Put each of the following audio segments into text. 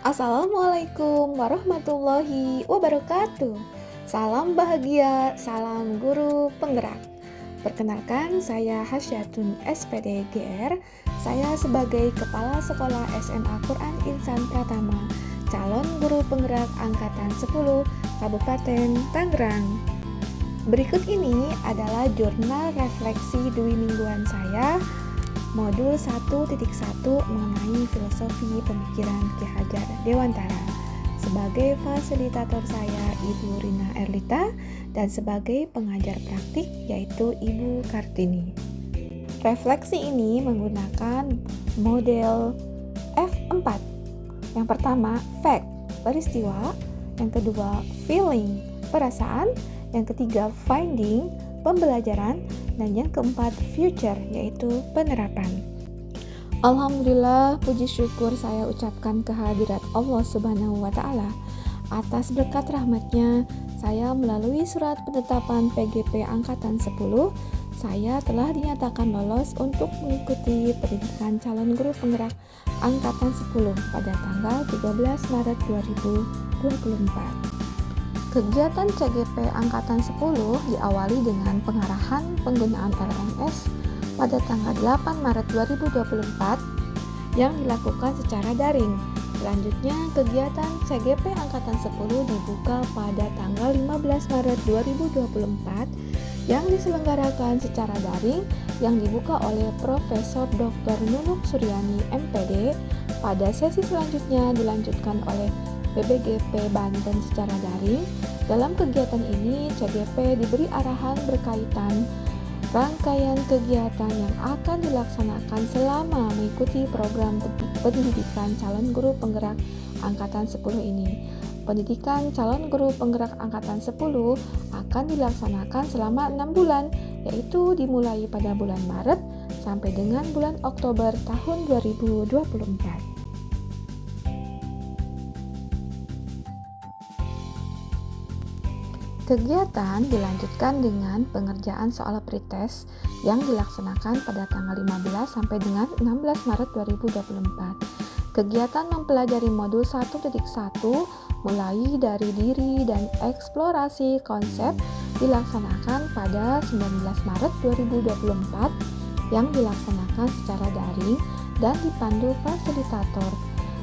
Assalamualaikum warahmatullahi wabarakatuh. Salam bahagia, salam guru penggerak. Perkenalkan, saya Hasyatun SPD GR. Saya sebagai Kepala Sekolah SMA Quran Insan Pratama, calon guru penggerak Angkatan 10 Kabupaten Tangerang. Berikut ini adalah jurnal refleksi dwi mingguan saya, Modul 1.1 mengenai filosofi pemikiran Ki Hajar Dewantara. Sebagai fasilitator saya Ibu Rina Erlita dan sebagai pengajar praktik yaitu Ibu Kartini. Refleksi ini menggunakan model F4. Yang pertama, fact, peristiwa. Yang kedua, feeling, perasaan. Yang ketiga, finding, pembelajaran. Dan yang keempat, future, yaitu penerapan. Alhamdulillah, puji syukur saya ucapkan kehadirat Allah Subhanahu wa Ta'ala. Atas berkat rahmatnya, saya melalui surat penetapan PGP Angkatan 10, saya telah dinyatakan lolos untuk mengikuti pendidikan calon guru penggerak Angkatan 10 pada tanggal 13 Maret 2024. Kegiatan CGP Angkatan 10 diawali dengan pengarahan penggunaan LMS pada tanggal 8 Maret 2024 yang dilakukan secara daring. Selanjutnya, kegiatan CGP Angkatan 10 dibuka pada tanggal 15 Maret 2024 yang diselenggarakan secara daring yang dibuka oleh Profesor Dr. Nunuk Suryani MPD. Pada sesi selanjutnya dilanjutkan oleh PBGP Banten secara daring. Dalam kegiatan ini, CGP diberi arahan berkaitan rangkaian kegiatan yang akan dilaksanakan selama mengikuti program pendidikan calon guru penggerak Angkatan 10 ini. Pendidikan calon guru penggerak Angkatan 10 akan dilaksanakan selama 6 bulan, yaitu dimulai pada bulan Maret sampai dengan bulan Oktober tahun 2024. Kegiatan dilanjutkan dengan pengerjaan soal pretest yang dilaksanakan pada tanggal 15 sampai dengan 16 Maret 2024. Kegiatan mempelajari modul 1.1 mulai dari diri dan eksplorasi konsep dilaksanakan pada 19 Maret 2024 yang dilaksanakan secara daring dan dipandu fasilitator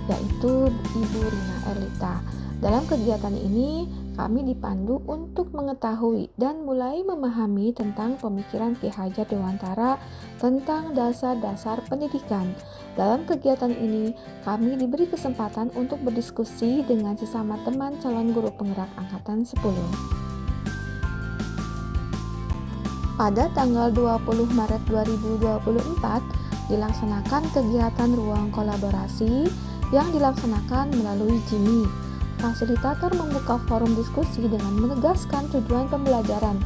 yaitu Ibu Rina Erlita. Dalam kegiatan ini, kami dipandu untuk mengetahui dan mulai memahami tentang pemikiran Ki Hajar Dewantara tentang dasar-dasar pendidikan. Dalam kegiatan ini, kami diberi kesempatan untuk berdiskusi dengan sesama teman calon guru penggerak Angkatan 10. Pada tanggal 20 Maret 2024, dilaksanakan kegiatan ruang kolaborasi yang dilaksanakan melalui Jimmy. Fasilitator membuka forum diskusi dengan menegaskan tujuan pembelajaran.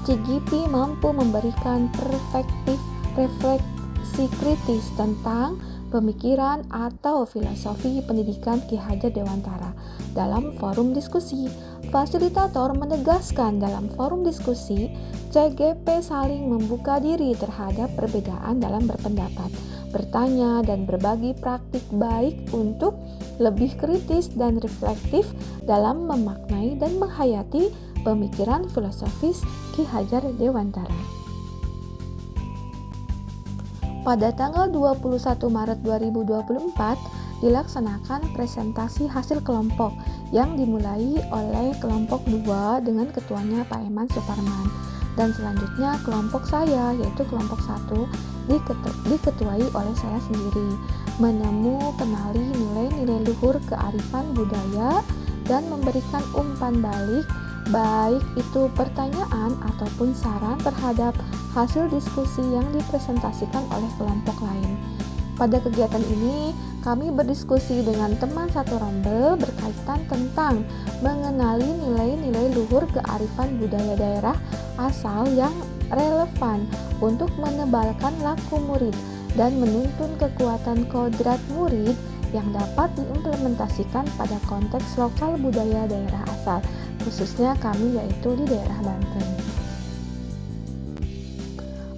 CGP mampu memberikan perspektif refleksi kritis tentang pemikiran atau filosofi pendidikan Ki Hajar Dewantara. Dalam forum diskusi, fasilitator menegaskan dalam forum diskusi, CGP saling membuka diri terhadap perbedaan dalam berpendapat, bertanya, dan berbagi praktik baik untuk lebih kritis dan reflektif dalam memaknai dan menghayati pemikiran filosofis Ki Hajar Dewantara. Pada tanggal 21 Maret 2024 dilaksanakan presentasi hasil kelompok yang dimulai oleh kelompok 2 dengan ketuanya Pak Eman Suparman, dan selanjutnya kelompok saya yaitu kelompok 1 diketuai oleh saya sendiri, kenali nilai-nilai luhur kearifan budaya dan memberikan umpan balik baik itu pertanyaan ataupun saran terhadap hasil diskusi yang dipresentasikan oleh kelompok lain. Pada kegiatan ini, kami berdiskusi dengan teman satu rombel berkaitan tentang mengenali nilai-nilai luhur kearifan budaya daerah asal yang relevan untuk menebalkan laku murid dan menuntun kekuatan kodrat murid yang dapat diimplementasikan pada konteks lokal budaya daerah asal, khususnya kami yaitu di daerah Banten.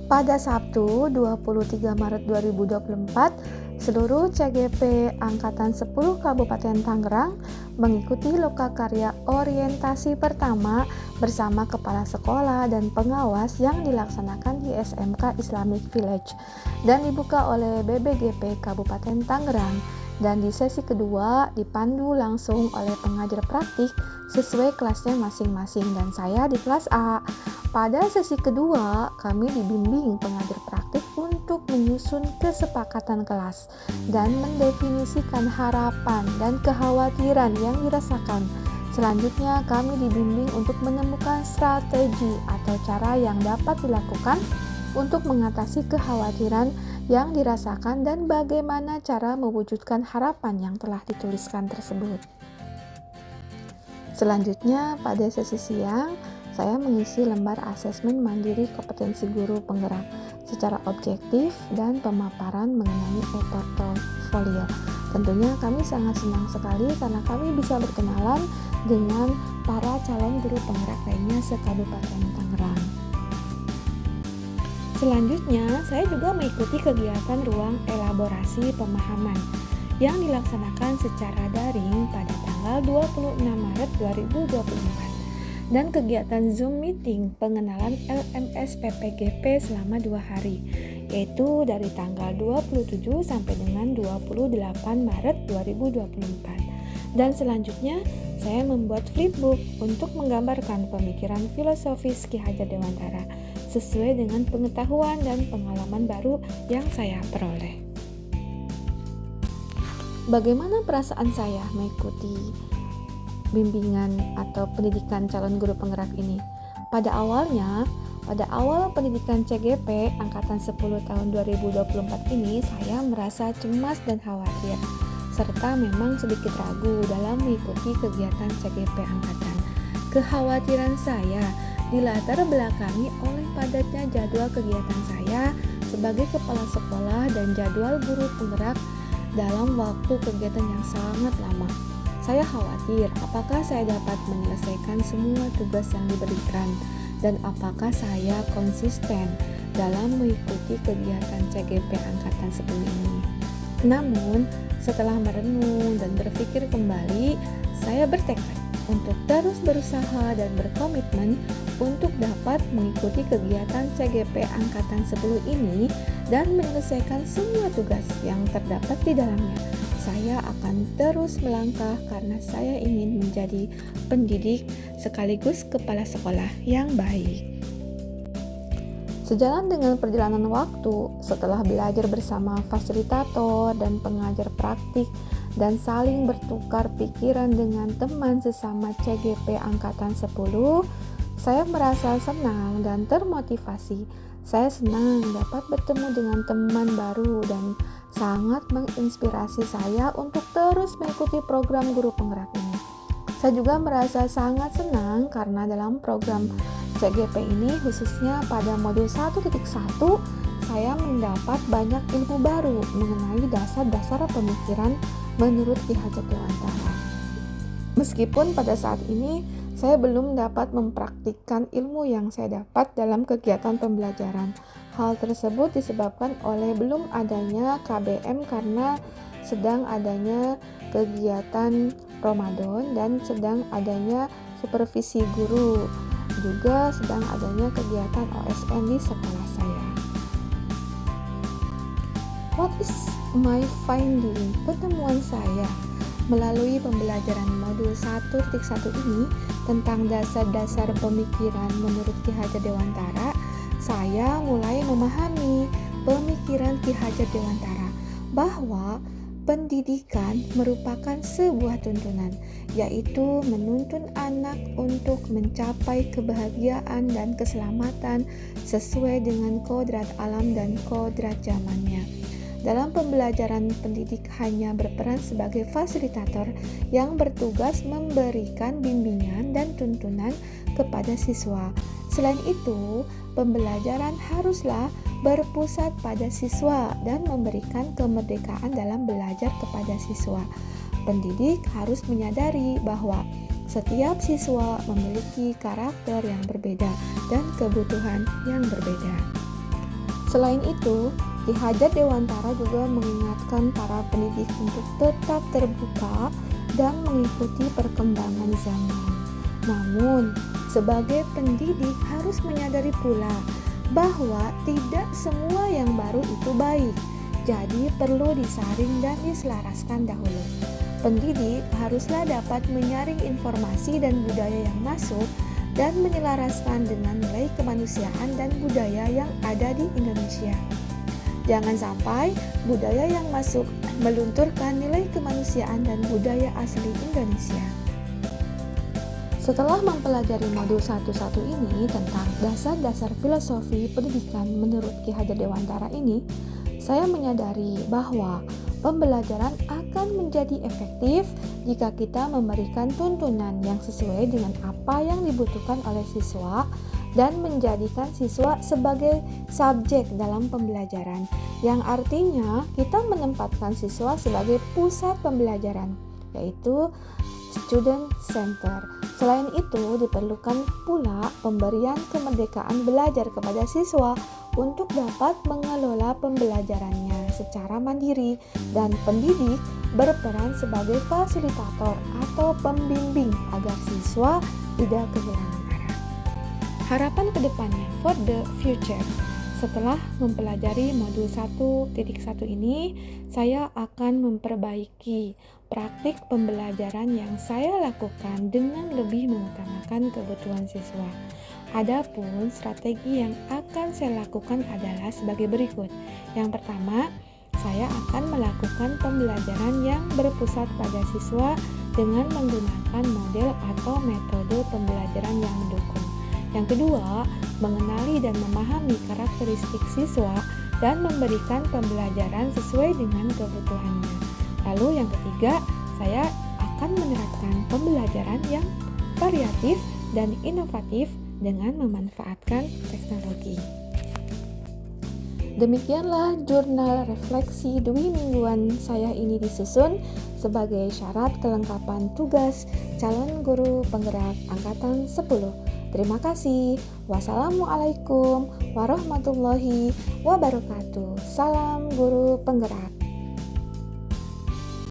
Pada Sabtu 23 Maret 2024, Seluruh CGP Angkatan 10 Kabupaten Tangerang mengikuti lokakarya orientasi pertama bersama kepala sekolah dan pengawas yang dilaksanakan di SMK Islamic Village dan dibuka oleh BBGP Kabupaten Tangerang. Dan di sesi kedua dipandu langsung oleh pengajar praktik sesuai kelasnya masing-masing, dan saya di kelas A. Pada sesi kedua kami dibimbing pengajar praktik untuk menyusun kesepakatan kelas dan mendefinisikan harapan dan kekhawatiran yang dirasakan. Selanjutnya kami dibimbing untuk menemukan strategi atau cara yang dapat dilakukan untuk mengatasi kekhawatiran yang dirasakan dan bagaimana cara mewujudkan harapan yang telah dituliskan tersebut. Selanjutnya pada sesi siang, saya mengisi lembar asesmen mandiri kompetensi guru penggerak secara objektif dan pemaparan mengenai e-portfolio. Tentunya kami sangat senang sekali karena kami bisa berkenalan dengan para calon guru penggerak lainnya se-Kabupaten Tangerang. Selanjutnya, saya juga mengikuti kegiatan ruang elaborasi pemahaman yang dilaksanakan secara daring pada tanggal 26 Maret 2024 dan kegiatan Zoom meeting pengenalan LMS PPGP selama 2 hari, yaitu dari tanggal 27 sampai dengan 28 Maret 2024. Dan selanjutnya, saya membuat flipbook untuk menggambarkan pemikiran filosofis Ki Hajar Dewantara sesuai dengan pengetahuan dan pengalaman baru yang saya peroleh. Bagaimana perasaan saya mengikuti bimbingan atau pendidikan calon guru penggerak ini? Pada awal pendidikan CGP Angkatan 10 tahun 2024 ini, saya merasa cemas dan khawatir, serta memang sedikit ragu dalam mengikuti kegiatan CGP Angkatan. Kekhawatiran saya dilatar belakangi oleh padatnya jadwal kegiatan saya sebagai kepala sekolah dan jadwal guru penggerak dalam waktu kegiatan yang sangat lama. Saya khawatir apakah saya dapat menyelesaikan semua tugas yang diberikan dan apakah saya konsisten dalam mengikuti kegiatan CGP Angkatan 10 ini. Namun, setelah merenung dan berpikir kembali, saya bertekad untuk terus berusaha dan berkomitmen untuk dapat mengikuti kegiatan CGP Angkatan 10 ini dan menyelesaikan semua tugas yang terdapat di dalamnya. Saya akan terus melangkah karena saya ingin menjadi pendidik sekaligus kepala sekolah yang baik. Sejalan dengan perjalanan waktu, setelah belajar bersama fasilitator dan pengajar praktik dan saling bertukar pikiran dengan teman sesama CGP Angkatan 10, saya merasa senang dan termotivasi. Saya senang dapat bertemu dengan teman baru dan sangat menginspirasi saya untuk terus mengikuti program guru penggerak ini. Saya juga merasa sangat senang karena dalam program CGP ini, khususnya pada modul 1.1, saya mendapat banyak ilmu baru mengenai dasar-dasar pemikiran menurut Ki Hajar Dewantara. Meskipun pada saat ini saya belum dapat mempraktikkan ilmu yang saya dapat dalam kegiatan pembelajaran. Hal tersebut disebabkan oleh belum adanya KBM karena sedang adanya kegiatan Ramadan dan sedang adanya supervisi guru. Juga sedang adanya kegiatan OSN di sekolah saya. What is my finding? Pertemuan saya melalui pembelajaran modul 1.1 ini tentang dasar-dasar pemikiran menurut Ki Hajar Dewantara, saya mulai memahami pemikiran Ki Hajar Dewantara bahwa pendidikan merupakan sebuah tuntunan, yaitu menuntun anak untuk mencapai kebahagiaan dan keselamatan sesuai dengan kodrat alam dan kodrat zamannya. Dalam pembelajaran, pendidik hanya berperan sebagai fasilitator yang bertugas memberikan bimbingan dan tuntunan kepada siswa. Selain itu, pembelajaran haruslah berpusat pada siswa dan memberikan kemerdekaan dalam belajar kepada siswa. Pendidik harus menyadari bahwa setiap siswa memiliki karakter yang berbeda dan kebutuhan yang berbeda. Selain itu, Ki Hajar Dewantara juga mengingatkan para pendidik untuk tetap terbuka dan mengikuti perkembangan zaman. Namun, sebagai pendidik harus menyadari pula bahwa tidak semua yang baru itu baik. Jadi perlu disaring dan diselaraskan dahulu. Pendidik haruslah dapat menyaring informasi dan budaya yang masuk dan menyelaraskan dengan nilai kemanusiaan dan budaya yang ada di Indonesia. Jangan sampai budaya yang masuk melunturkan nilai kemanusiaan dan budaya asli Indonesia. Setelah mempelajari modul 1.1 ini tentang dasar-dasar filosofi pendidikan menurut Ki Hajar Dewantara ini, saya menyadari bahwa pembelajaran akan menjadi efektif jika kita memberikan tuntunan yang sesuai dengan apa yang dibutuhkan oleh siswa dan menjadikan siswa sebagai subjek dalam pembelajaran, yang artinya kita menempatkan siswa sebagai pusat pembelajaran, yaitu student center. Selain itu, diperlukan pula pemberian kemerdekaan belajar kepada siswa untuk dapat mengelola pembelajarannya secara mandiri, dan pendidik berperan sebagai fasilitator atau pembimbing agar siswa tidak kehilangan arah. Harapan kedepannya for the future. Setelah mempelajari modul 1.1 ini, saya akan memperbaiki praktik pembelajaran yang saya lakukan dengan lebih mengutamakan kebutuhan siswa. Adapun strategi yang akan saya lakukan adalah sebagai berikut. Yang pertama, saya akan melakukan pembelajaran yang berpusat pada siswa dengan menggunakan model atau metode pembelajaran yang mendukung. Yang kedua, mengenali dan memahami karakteristik siswa dan memberikan pembelajaran sesuai dengan kebutuhannya. Lalu yang ketiga, saya akan menerapkan pembelajaran yang variatif dan inovatif dengan memanfaatkan teknologi. Demikianlah jurnal refleksi dwi mingguan saya ini disusun sebagai syarat kelengkapan tugas calon guru penggerak angkatan 10. Terima kasih. Wassalamualaikum warahmatullahi wabarakatuh. Salam guru penggerak.